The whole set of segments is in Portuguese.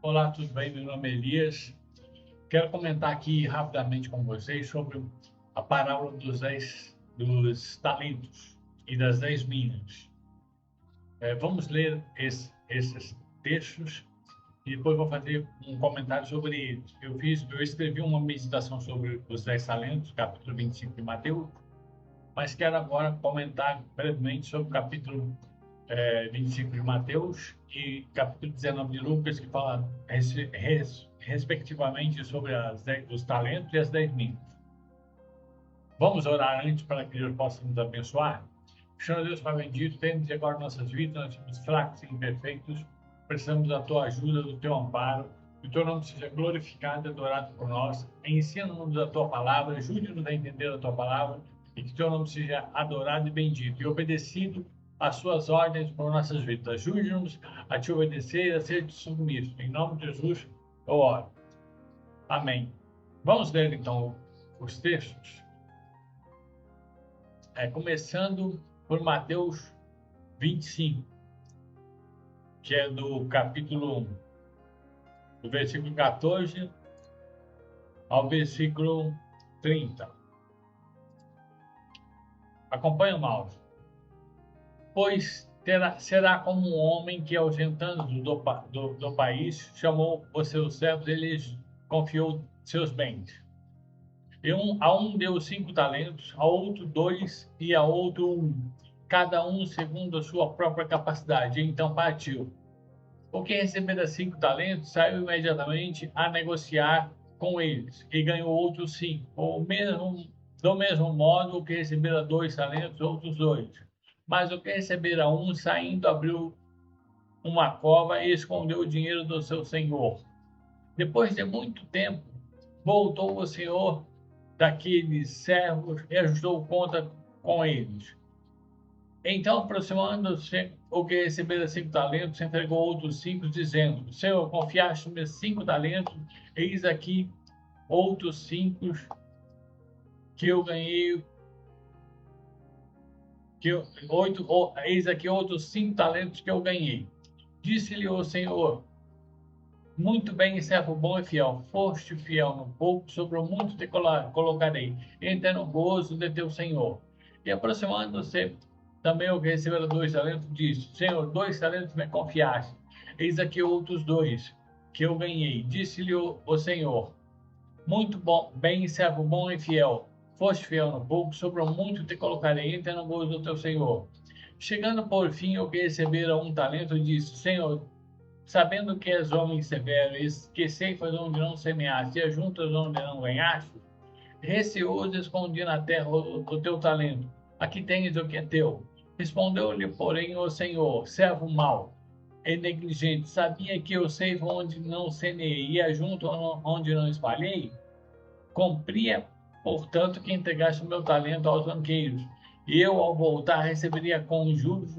Olá, tudo bem? Meu nome é Elias. Quero comentar aqui rapidamente com vocês sobre a parábola dos talentos e das 10 minas. Vamos ler esses textos e depois vou fazer um comentário sobre eles. Eu escrevi uma meditação sobre os 10 talentos, capítulo 25 de Mateus, mas quero agora comentar brevemente sobre o capítulo 25 de Mateus e capítulo 19 de Lucas, que fala respectivamente sobre os talentos e as 10 minas. Vamos orar antes para que Deus possa nos abençoar? Senhor Deus, Pai bendito, temos agora nossas vidas, nós somos fracos e imperfeitos, precisamos da Tua ajuda, do Teu amparo, que o Teu nome seja glorificado e adorado por nós. Ensina-nos a Tua palavra, ajude-nos a entender a Tua palavra e que o Teu nome seja adorado e bendito e obedecido às Suas ordens por nossas vidas. Ajude-nos a Te obedecer e a ser submisso. Em nome de Jesus, eu oro. Amém. Vamos ler então os textos. Começando por Mateus 25, que é do capítulo 1, do versículo 14 ao versículo 30. Acompanha o mouse. Pois será como um homem que, ausentando do país, chamou os seus servos e lhes confiou seus bens. A um deu 5 talentos, a outro 2 e a outro 1, cada um segundo a sua própria capacidade. Então partiu. O que recebera 5 talentos saiu imediatamente a negociar com eles e ganhou outros 5. Do mesmo modo, o que recebera 2 talentos, outros 2. Mas o que recebera 1, saindo, abriu uma cova e escondeu o dinheiro do seu senhor. Depois de muito tempo, voltou o senhor daqueles servos e ajustou conta com eles. Então, aproximando-se, o que recebera 5 talentos, entregou outros 5, dizendo: Senhor, confiaste-me 5 talentos, eis aqui outros 5 que eu ganhei. Eis aqui outros 5 talentos que eu ganhei. Disse-lhe o Senhor: Muito bem, servo bom e fiel. Foste fiel no pouco, sobre o muito te colocarei. Entra no gozo de teu Senhor. E aproximando-se também o que recebera 2 talentos, disse: Senhor, 2 talentos me confiaste. Eis aqui outros 2 que eu ganhei. Disse-lhe o Senhor: Muito bom, bem, servo bom e fiel. Foste fiel no pouco, sobre o muito te colocarei. Entra no gozo do teu Senhor. Chegando por fim o que recebera 1 talento, disse: Senhor, sabendo que és homem severo, que ceifas onde não semeaste e ajuntas onde não ganhaste, receoso escondi na terra o teu talento. Aqui tens o que é teu. Respondeu-lhe, porém, o Senhor: servo mau e negligente, sabia que eu ceifo onde não semeei e ajunto onde não espalhei? Cumpria, portanto, que entregaste o meu talento aos banqueiros, e eu, ao voltar, receberia com juros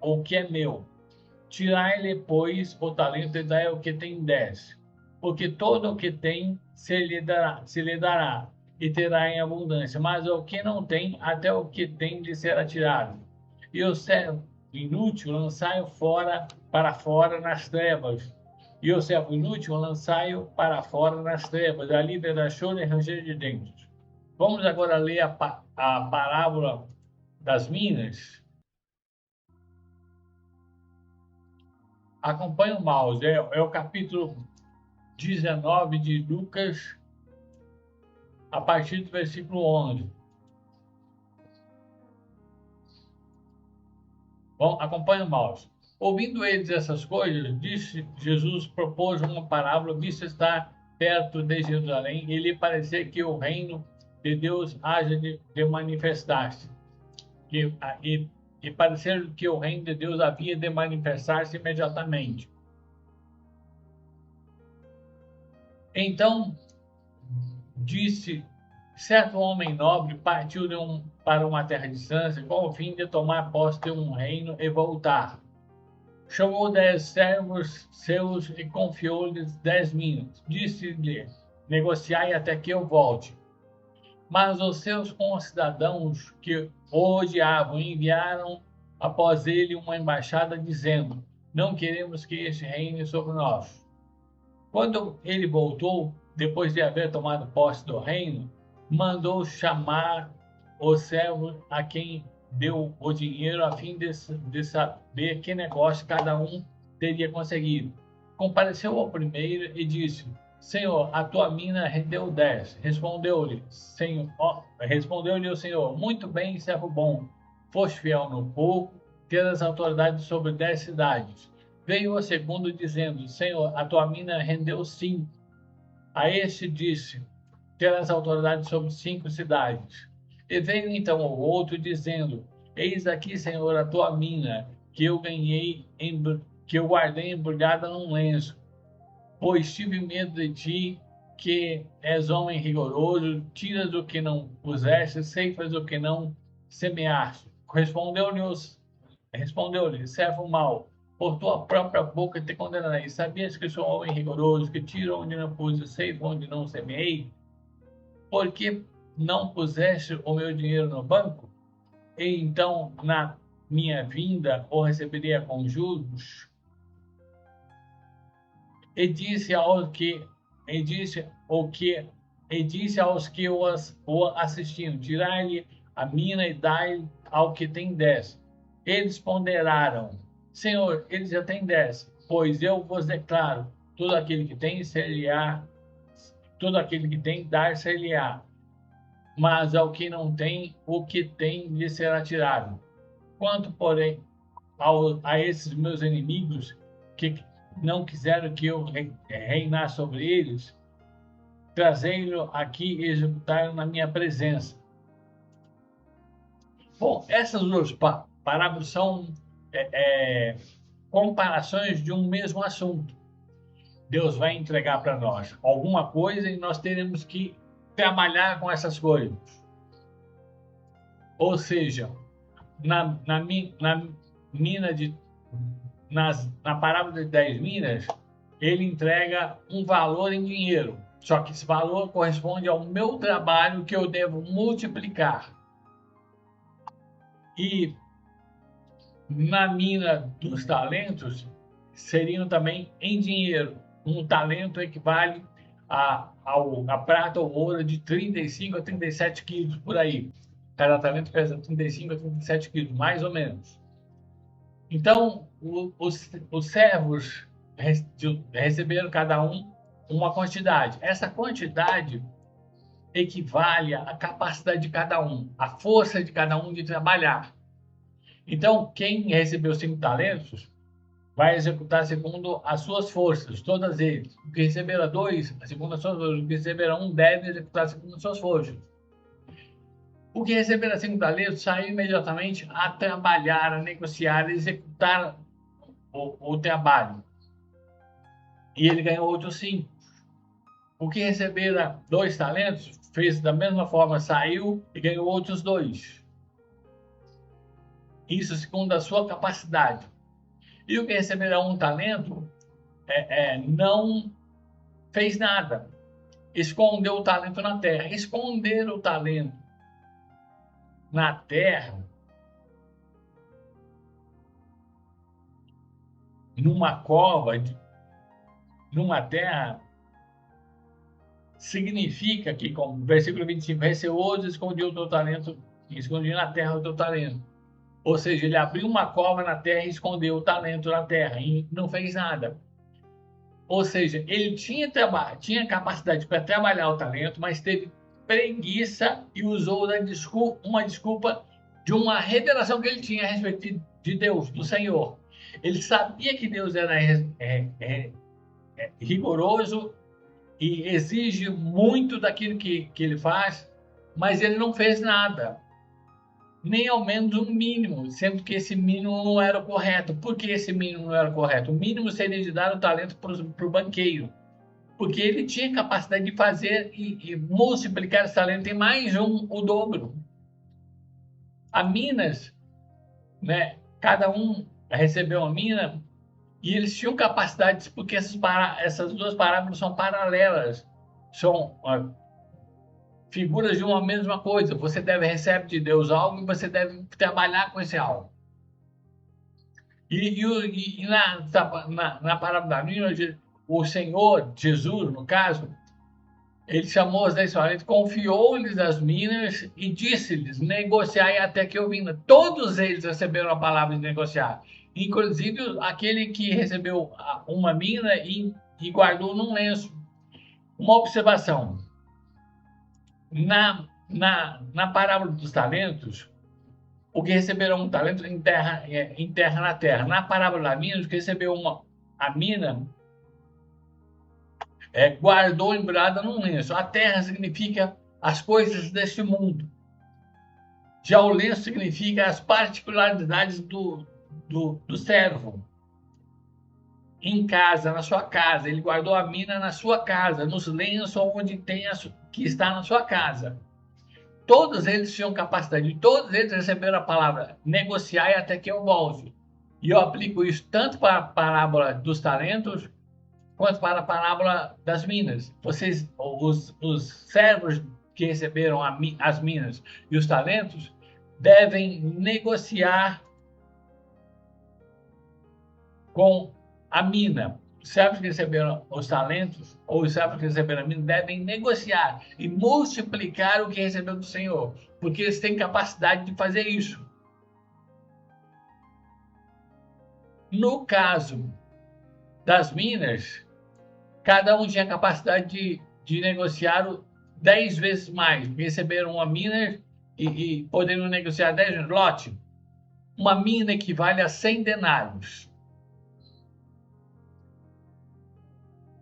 o que é meu. Tirai-lhe, pois, o talento e dai o que tem 10, porque todo o que tem se lhe dará, e terá em abundância, mas o que não tem, até o que tem lhe será tirado. E o servo inútil lançai-o para fora nas trevas, e o servo inútil lançai-o para fora nas trevas, ali terá choro e ranger de dentes. Vamos agora ler a parábola das minas. Acompanhe o mouse, é o capítulo 19 de Lucas, a partir do versículo 11. Bom, acompanhe o mouse. Ouvindo eles essas coisas, Jesus propôs uma parábola, visto estar perto de Jerusalém, e lhe parecia que o reino de Deus haja de manifestar-se. E parecer que o reino de Deus havia de manifestar-se imediatamente. Então, disse: certo homem nobre partiu para uma terra distante com o fim de tomar posse de um reino e voltar. Chamou 10 servos seus e confiou-lhes 10 minas. Disse-lhe: negociai até que eu volte. Mas os seus concidadãos que o odiavam enviaram após ele uma embaixada dizendo: não queremos que este reine sobre nós. Quando ele voltou, depois de haver tomado posse do reino, mandou chamar o servo a quem deu o dinheiro, a fim de saber que negócio cada um teria conseguido. Compareceu ao primeiro e disse: Senhor, a tua mina rendeu 10. Respondeu-lhe o Senhor: Muito bem, servo bom. Foste fiel no pouco, terás autoridade sobre 10 cidades. Veio o segundo dizendo: Senhor, a tua mina rendeu 5. A este disse: Terás autoridade sobre 5 cidades. E veio então o outro dizendo: Eis aqui, Senhor, a tua mina, que eu que eu guardei embrulhada num lenço, pois tive medo de ti, que és homem rigoroso, tiras o que não puseste, ceifas o que não semeaste. Respondeu-lhe, servo mau, por tua própria boca te condenarei. Sabias que sou homem rigoroso, que tiro onde não pus e ceifo onde não semeei? Por que não puseste o meu dinheiro no banco? E então, na minha vinda, o receberia com juros? E disse aos que e disse o que e disse aos que o assistiam: Tirai-lhe a mina e dai ao que tem 10. Eles ponderaram: Senhor, ele já tem 10. Pois eu vos declaro: todo aquele que tem, ser-lhe-á, todo aquele que tem, dar-se-lhe-á. Mas ao que não tem, o que tem lhe será tirado. Quanto, porém, a esses meus inimigos que não quiseram que eu reinasse sobre eles, trazei-lo aqui e executaram na minha presença. Bom, essas duas parábolas são comparações de um mesmo assunto. Deus vai entregar para nós alguma coisa e nós teremos que trabalhar com essas coisas. Ou seja, na mina na parábola de 10 minas, ele entrega um valor em dinheiro. Só que esse valor corresponde ao meu trabalho que eu devo multiplicar. E na mina dos talentos, seriam também em dinheiro. Um talento equivale a prata ou ouro de 35 a 37 quilos, por aí. Cada talento pesa 35 a 37 quilos, mais ou menos. Então, os servos receberam cada um uma quantidade. Essa quantidade equivale à capacidade de cada um, à força de cada um de trabalhar. Então, quem recebeu 5 talentos vai executar segundo as suas forças, todas eles. O que receberá 2, segundo as suas forças. O que receberá 1 deve executar segundo as suas forças. O que receberá 5 talentos saiu imediatamente a trabalhar, a negociar, a executar o trabalho. E ele ganhou outros 5. O que recebera 2 talentos fez da mesma forma, saiu e ganhou outros 2. Isso segundo a sua capacidade. E o que receberá 1 talento não fez nada. Escondeu o talento na terra. Esconder o talento na terra, numa cova, numa terra, significa que, como versículo 25, receoso escondeu o teu talento, escondeu na terra o teu talento. Ou seja, ele abriu uma cova na terra e escondeu o talento na terra e não fez nada. Ou seja, ele tinha capacidade para trabalhar o talento, mas teve preguiça e usou uma desculpa de uma revelação que ele tinha a respeito de Deus, do Senhor. Ele sabia que Deus era rigoroso e exige muito daquilo que ele faz, mas ele não fez nada, nem ao menos um mínimo, sendo que esse mínimo não era o correto. Por que esse mínimo não era o correto? O mínimo seria de dar o talento para o banqueiro, porque ele tinha capacidade de fazer e multiplicar esse talento em mais o dobro. A minas, né? Cada um recebeu uma mina e eles tinham capacidades, porque essas duas parábolas são paralelas, são figuras de uma mesma coisa. Você receber de Deus algo e você deve trabalhar com esse algo. E na parábola da mina, o Senhor, Jesus, no caso, ele chamou os 10 talentos, confiou-lhes as minas e disse-lhes, negociai até que eu vinda. Todos eles receberam a palavra de negociar, inclusive aquele que recebeu uma mina e guardou num lenço. Uma observação, na parábola dos talentos, o que receberam um talento enterra na terra. Na parábola da mina, o que recebeu a mina guardou embrulhada num lenço. A terra significa as coisas deste mundo. Já o lenço significa as particularidades do servo. Em casa, na sua casa. Ele guardou a mina na sua casa, nos lenços onde que está na sua casa. Todos eles tinham capacidade, todos eles receberam a palavra negociar até que eu volte. E eu aplico isso tanto para a parábola dos talentos, quanto para a parábola das minas. Os servos que receberam as minas e os talentos, devem negociar com a mina. Os servos que receberam os talentos, ou os servos que receberam a mina, devem negociar e multiplicar o que recebeu do Senhor, porque eles têm capacidade de fazer isso. No caso das minas, cada um tinha capacidade de negociar 10 vezes mais, porque receberam uma mina e poderiam negociar 10 vezes. Lote, uma mina equivale a 100 denários.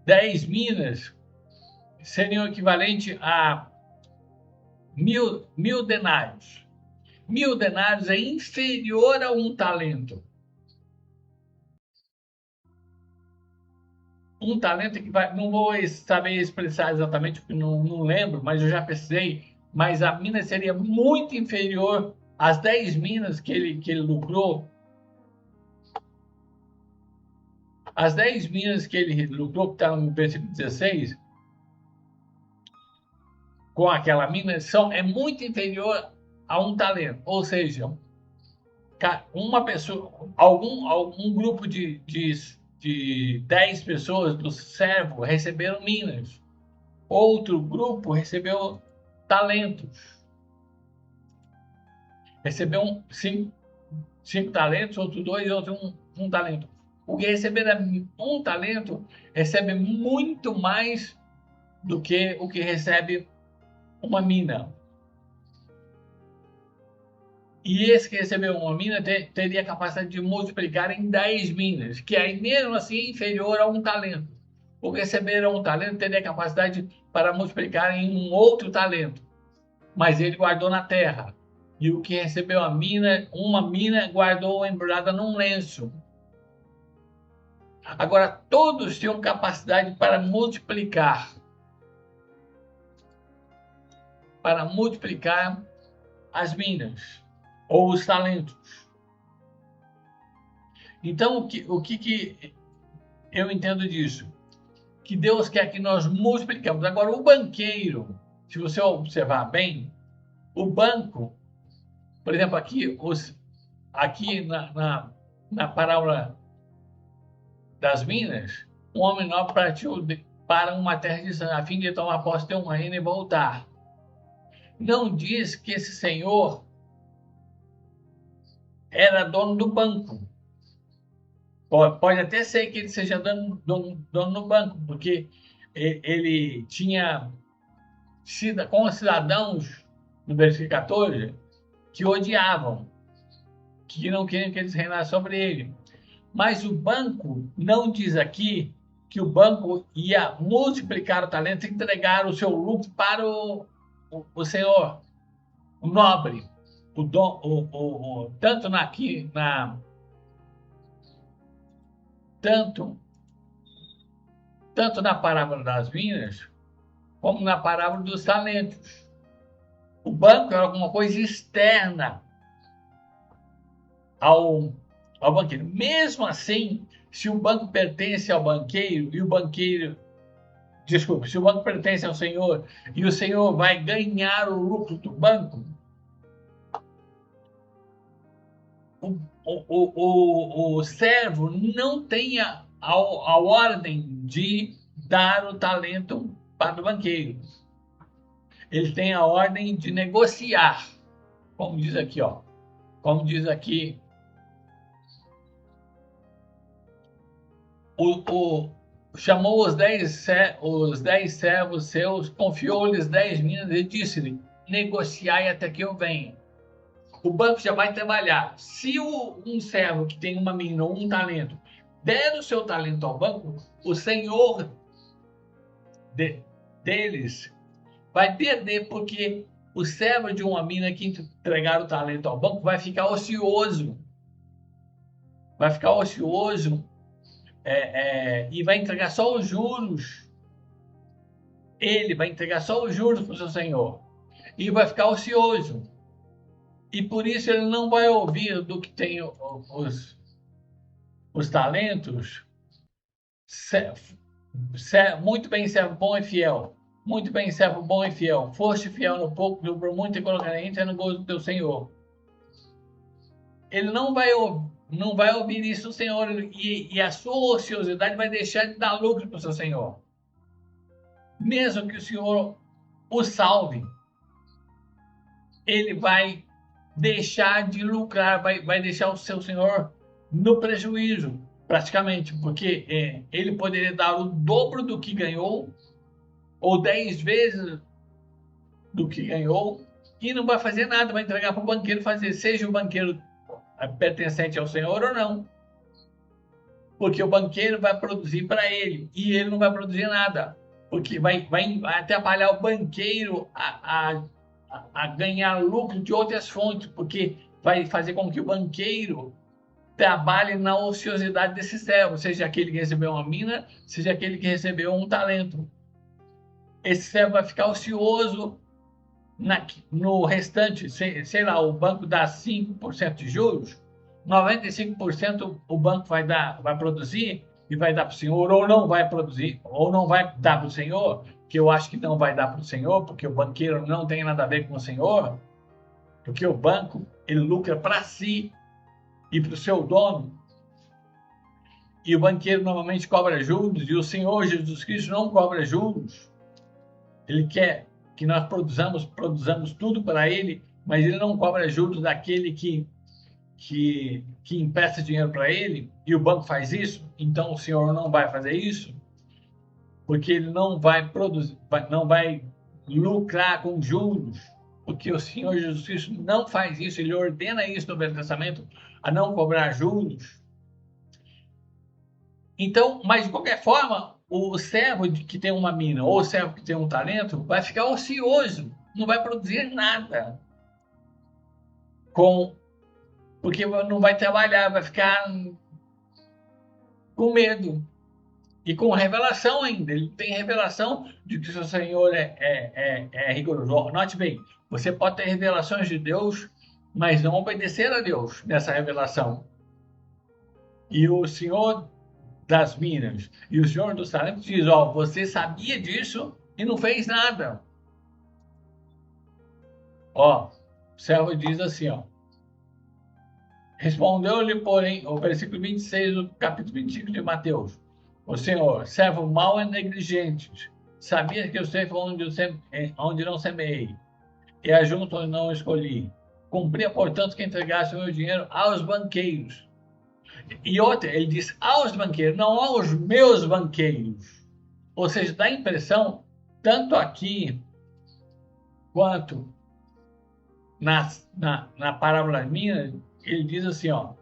10 minas seriam equivalente a 1.000 denários. 1.000 denários é inferior a um talento. Um talento equivale, não vou saber expressar exatamente, porque não lembro, mas eu já pesquisei, mas a mina seria muito inferior às 10 minas que ele lucrou. As 10 minas que ele lucrou, que está no versículo 16, com aquela mina, é muito inferior a um talento. Ou seja, uma pessoa, algum grupo de 10 pessoas do servo receberam minas. Outro grupo recebeu talentos. Recebeu 5 talentos, outro 2 e outro um talento. O que receber um talento recebe muito mais do que o que recebe uma mina. E esse que recebeu uma mina teria a capacidade de multiplicar em 10 minas, que aí mesmo assim é inferior a um talento. O que receber um talento teria a capacidade para multiplicar em um outro talento, mas ele guardou na terra. E o que recebeu uma mina guardou embrulhada num lenço. Agora, todos tinham capacidade para multiplicar as minas ou os talentos. Então, o que eu entendo disso? Que Deus quer que nós multiplicamos. Agora, o banqueiro, se você observar bem, o banco, por exemplo, aqui na parábola das minas, um homem nobre partiu para uma terra distante, a fim de tomar posse de um reino e voltar. Não diz que esse senhor era dono do banco. Pode até ser que ele seja dono do banco, porque ele tinha sido com os cidadãos, no versículo 14, que odiavam, que não queriam que eles reinassem sobre ele. Mas o banco não diz aqui que o banco ia multiplicar o talento e entregar o seu lucro para o senhor, o nobre, tanto na parábola das minas, como na parábola dos talentos. O banco é alguma coisa externa ao banqueiro. Mesmo assim, se o banco pertence ao banqueiro se o banco pertence ao senhor e o senhor vai ganhar o lucro do banco, o servo não tem a ordem de dar o talento para o banqueiro. Ele tem a ordem de negociar, como diz aqui, ó. Como diz aqui, chamou os 10 servos seus, confiou-lhes 10 minas e disse-lhe: negociai até que eu venha. O banco já vai trabalhar. Se um servo que tem uma mina ou um talento der o seu talento ao banco, o senhor deles vai perder, porque o servo de uma mina que entregar o talento ao banco vai ficar ocioso. Vai ficar ocioso e vai entregar só os juros. Ele vai entregar só os juros para o seu senhor. E vai ficar ocioso. E por isso ele não vai ouvir do que tem os talentos. Muito bem, servo bom e fiel. Muito bem, servo bom e fiel. Foste fiel no pouco, dobrou muito e colocarei no gozo do teu senhor. Ele não vai ouvir isso do senhor, e a sua ociosidade vai deixar de dar lucro para o seu senhor. Mesmo que o senhor o salve, ele vai deixar de lucrar, vai deixar o seu senhor no prejuízo, praticamente, porque ele poderia dar o dobro do que ganhou, ou 10 vezes do que ganhou, e não vai fazer nada, vai entregar para o banqueiro fazer, seja o banqueiro pertencente ao senhor ou não. Porque o banqueiro vai produzir para ele, e ele não vai produzir nada, porque vai atrapalhar o banqueiro a ganhar lucro de outras fontes, porque vai fazer com que o banqueiro trabalhe na ociosidade desse servo, seja aquele que recebeu uma mina, seja aquele que recebeu um talento. Esse servo vai ficar ocioso no restante, sei lá, o banco dá 5% de juros, 95% o banco vai produzir e vai dar para o senhor, ou não vai produzir, ou não vai dar para o senhor, que eu acho que não vai dar para o senhor, porque o banqueiro não tem nada a ver com o senhor, porque o banco, ele lucra para si e para o seu dono, e o banqueiro normalmente cobra juros, e o Senhor Jesus Cristo não cobra juros. Ele quer que nós produzamos tudo para ele, mas ele não cobra juros daquele que empresta dinheiro para ele, e o banco faz isso, então o senhor não vai fazer isso, porque ele não vai produzir, não vai lucrar com juros, porque o Senhor Jesus Cristo não faz isso, ele ordena isso no Velho Testamento, a não cobrar juros. Então, mas de qualquer forma, o servo que tem uma mina ou o servo que tem um talento vai ficar ocioso, não vai produzir nada porque não vai trabalhar, vai ficar com medo e com revelação ainda. Ele tem revelação de que o seu Senhor é rigoroso. Note bem, você pode ter revelações de Deus, mas não obedecer a Deus nessa revelação. E o Senhor das minas e o Senhor dos talentos diz: ó, você sabia disso e não fez nada. Ó, o servo diz assim, ó. Respondeu-lhe, porém, o versículo 26 do capítulo 25 de Mateus: o Senhor, servo mau e negligente, sabia que eu sei onde não semeei, e ajunto onde não escolhi. Cumpria, portanto, que entregasse o meu dinheiro aos banqueiros. E outra, ele diz aos banqueiros, não aos meus banqueiros. Ou seja, dá a impressão, tanto aqui quanto na parábola minha, ele diz assim, ó.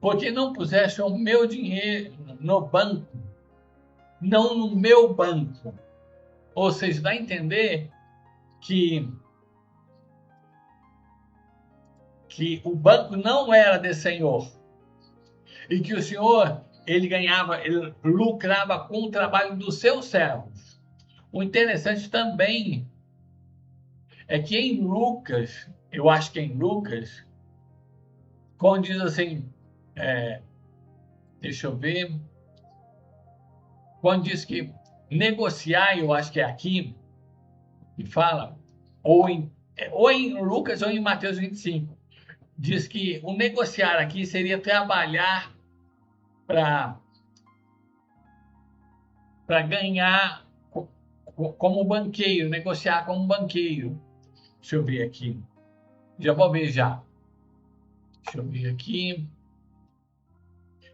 Porque não puseste o meu dinheiro no banco, não no meu banco. Ou seja, dá a entender que o banco não era de Senhor. E que o Senhor, ele lucrava com o trabalho dos seus servos. O interessante também é que em Lucas, eu acho que em Lucas, quando diz assim, deixa eu ver, quando diz que negociar, eu acho que é aqui, e fala, ou em ou em Lucas ou em Mateus 25. Diz que o negociar aqui seria trabalhar para ganhar como banqueiro, negociar como banqueiro. Deixa eu ver aqui. Já vou ver já. Deixa eu ver aqui.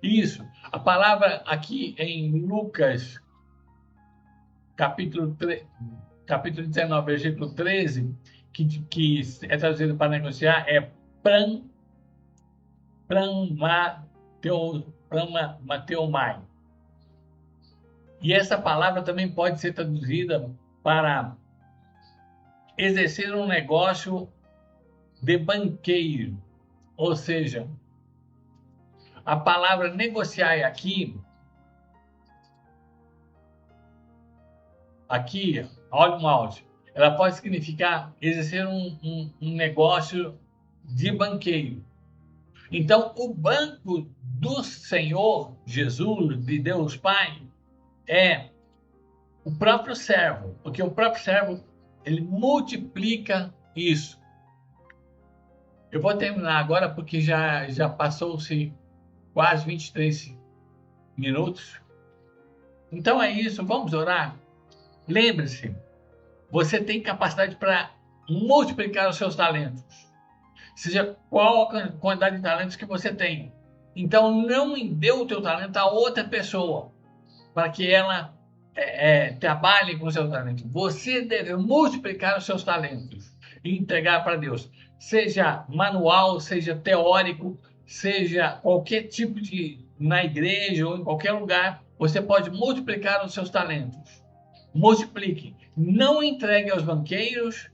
Isso. A palavra aqui em Lucas, capítulo 19, versículo 13, que é traduzido para negociar, é pramateomai. E essa palavra também pode ser traduzida para exercer um negócio de banqueiro. Ou seja, a palavra negociar aqui, olha o áudio, ela pode significar exercer um negócio de banqueiro. Então, o banco do Senhor Jesus, de Deus Pai, é o próprio servo, porque o próprio servo, ele multiplica isso. Eu vou terminar agora porque já passou-se quase 23 minutos. Então é isso, vamos orar? Lembre-se, você tem capacidade para multiplicar os seus talentos, seja qual a quantidade de talentos que você tem. Então não dê o teu talento a outra pessoa, para que ela trabalhe com o seu talento. Você deve multiplicar os seus talentos e entregar para Deus. Seja manual, seja teórico, seja qualquer tipo na igreja ou em qualquer lugar, você pode multiplicar os seus talentos. Multiplique. Não entregue aos banqueiros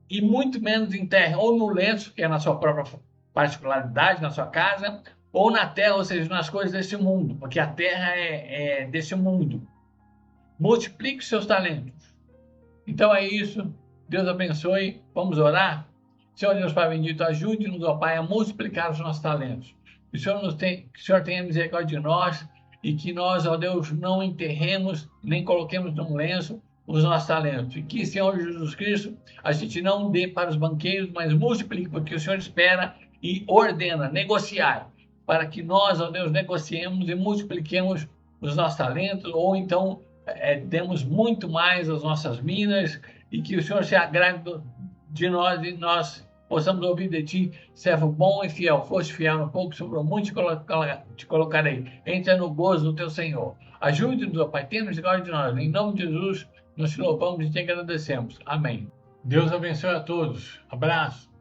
e muito menos enterre ou no lenço, que é na sua própria particularidade, na sua casa, ou na terra, ou seja, nas coisas desse mundo, porque a terra é desse mundo. Multiplique os seus talentos. Então é isso. Deus abençoe. Vamos orar? Senhor Deus Pai bendito, ajude-nos, ó Pai, a multiplicar os nossos talentos. Que o Senhor tenha misericórdia de nós e que nós, ó Deus, não enterremos, nem coloquemos num lenço os nossos talentos. E que, Senhor Jesus Cristo, a gente não dê para os banqueiros, mas multiplique, porque o Senhor espera e ordena negociar, para que nós, ó Deus, negociemos e multipliquemos os nossos talentos, ou então demos muito mais às nossas minas, e que o Senhor se agrade de nós e nós possamos ouvir de ti, servo bom e fiel. Foste fiel no pouco, sobrou muito, te colocarei. Entra no gozo do teu Senhor. Ajude-nos, ó Pai, tenha misericórdia de nós. Em nome de Jesus, nós te louvamos e te agradecemos. Amém. Deus abençoe a todos. Abraço.